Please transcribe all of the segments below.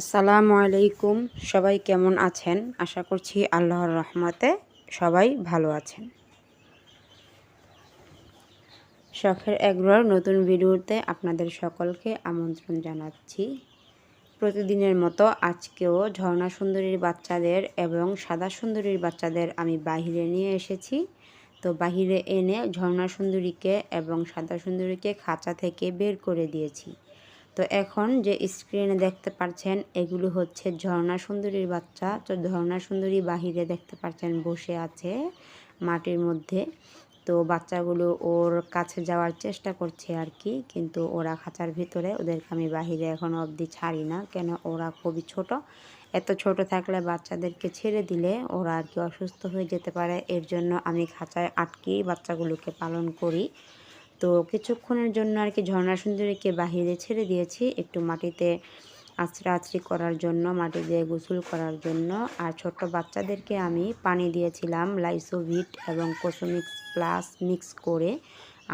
আসসালামু আলাইকুম। সবাই কেমন আছেন? আশা করছি আল্লাহর রহমতে সবাই ভালো আছেন। শখের এগ্রোর নতুন ভিডিওতে আপনাদের সকলকে আমন্ত্রণ জানাচ্ছি। প্রতিদিনের মতো আজকেও ঝর্ণা সুন্দরীর বাচ্চাদের এবং সাদা সুন্দরীর বাচ্চাদের আমি বাহিরে নিয়ে এসেছি। তো বাহিরে এনে ঝর্ণা সুন্দরীকে এবং সাদা সুন্দরীকে খাঁচা থেকে বের করে দিয়েছি। তো এখন যে স্ক্রিনে দেখতে পাচ্ছেন এগুলো হচ্ছে ঝর্ণা সুন্দরীর বাচ্চা। তো ঝর্ণা সুন্দরী বাহিরে দেখতে পাচ্ছেন বসে আছে মাটির মধ্যে। তো বাচ্চাগুলো ওর কাছে যাওয়ার চেষ্টা করছে আর কি, কিন্তু ওরা খাঁচার ভিতরে, ওদেরকে আমি বাহিরে এখনও অবধি ছাড়ি না, কেন ওরা খুবই ছোট। এত ছোট থাকলে বাচ্চাদেরকে ছেড়ে দিলে ওরা আর কি অসুস্থ হয়ে যেতে পারে, এর জন্য আমি খাঁচায় আটকেই বাচ্চাগুলোকে পালন করি। তো কিছুক্ষণের জন্য আর কি ঝর্ণা সুন্দরীকে বাহিরে ছেড়ে দিয়েছি একটু মাটিতে আছড়াআছড়ি করার জন্য, মাটি দিয়ে গোসল করার জন্য। আর ছোট্ট বাচ্চাদেরকে আমি পানি দিয়েছিলাম লাইসোভিট এবং কোসোমিক্স প্লাস মিক্স করে।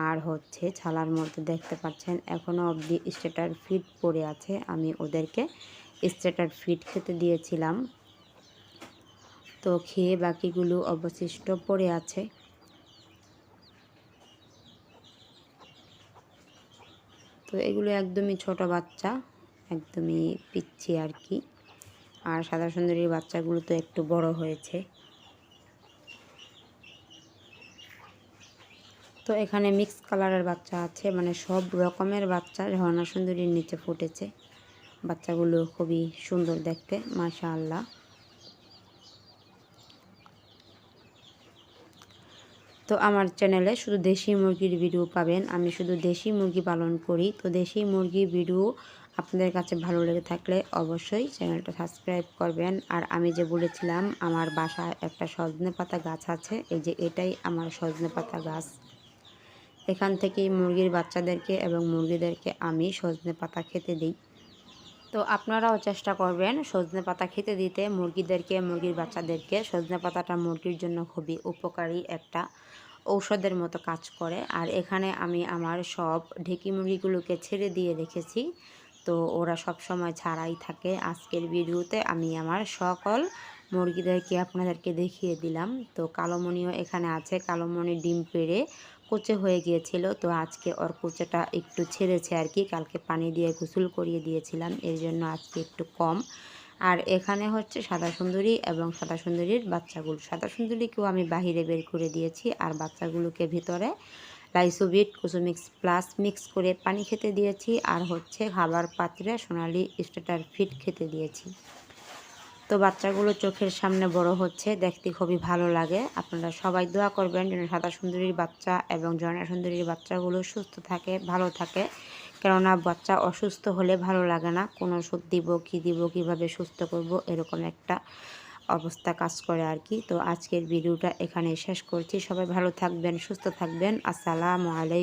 আর হচ্ছে ছালার মধ্যে দেখতে পাচ্ছেন এখনও অবধি স্টার্টার ফিড পড়ে আছে, আমি ওদেরকে স্টার্টার ফিড খেতে দিয়েছিলাম। তো খেয়ে বাকিগুলো অবশিষ্ট পড়ে আছে। তো এগুলো একদমই ছোট বাচ্চা, একদমই পিচ্ছি আর কি। আর সাদা সুন্দরীর বাচ্চাগুলো তো একটু বড় হয়েছে। তো এখানে মিক্স কালারের বাচ্চা আছে, মানে সব রকমের বাচ্চা ঝর্ণা সুন্দরীর নিচে ফুটেছে। বাচ্চাগুলো খুবই সুন্দর দেখতে, মাশাআল্লাহ। তো আমার চ্যানেলে শুধু দেশি মুরগির ভিডিও পাবেন, আমি শুধু দেশি মুরগি পালন করি। তো দেশি মুরগির ভিডিও আপনাদের কাছে ভালো লেগে থাকলে অবশ্যই চ্যানেলটা সাবস্ক্রাইব করবেন। আর আমি যে বলেছিলাম আমার বাসায় একটা সজনে পাতা গাছ আছে, এই যে এটাই আমার সজনে পাতা গাছ। এখান থেকেই মুরগির বাচ্চাদেরকে এবং মুরগিদেরকে আমি সজনে পাতা খেতে দিই। তো আপনারাও চেষ্টা করবেন সজনে পাতা খেতে দিতে মুরগিদেরকে, মুরগির বাচ্চাদেরকে। সজনে পাতাটা মুরগির জন্য খুবই উপকারী, একটা ঔষধের মতো কাজ করে। আর এখানে আমি আমার সব ঢেকি মুরগিগুলোকে ছেড়ে দিয়ে রেখেছি, তো ওরা সব সময় ছাড়াই থাকে। আজকের ভিডিওতে আমি আমার সকল মুরগিদেরকে আপনাদেরকে দেখিয়ে দিলাম। তো কালোমণিও এখানে আছে, কালোমণি ডিম পেড়ে কুচে হয়ে গিয়েছিল, তো আজকে ওর কুচেটা একটু ছেড়েছে আর কি। কালকে পানি দিয়ে গোসল করিয়ে দিয়েছিলাম, এর জন্য আজকে একটু কম। আর এখানে হচ্ছে সাদা সুন্দরী এবং সাদা সুন্দরীর বাচ্চাগুলো। সাদা সুন্দরীকেও আমি বাহিরে বের করে দিয়েছি, আর বাচ্চাগুলোকে ভিতরে লাইসোভিট কোসোমিক্স প্লাস মিক্স করে পানি খেতে দিয়েছি। আর হচ্ছে খাবার পাত্রে সোনালি স্টার্টার ফিড খেতে দিয়েছি। তো বাচ্চাগুলো চোখের সামনে বড় হচ্ছে, দেখতে খুবই ভালো লাগে। আপনারা সবাই দোয়া করবেন যেন সাদা সুন্দরীর বাচ্চা এবং ঝর্ণা সুন্দরীর বাচ্চাগুলো সুস্থ থাকে, ভালো থাকে। কেননা বাচ্চা অসুস্থ হলে ভালো লাগে না, কোনো ওষুধ দিব কী দিব, কীভাবে সুস্থ করব, এরকম একটা অবস্থা কাজ করে আর কি। তো আজকের ভিডিওটা এখানে শেষ করছি। সবাই ভালো থাকবেন, সুস্থ থাকবেন। আসসালামু আলাইকুম।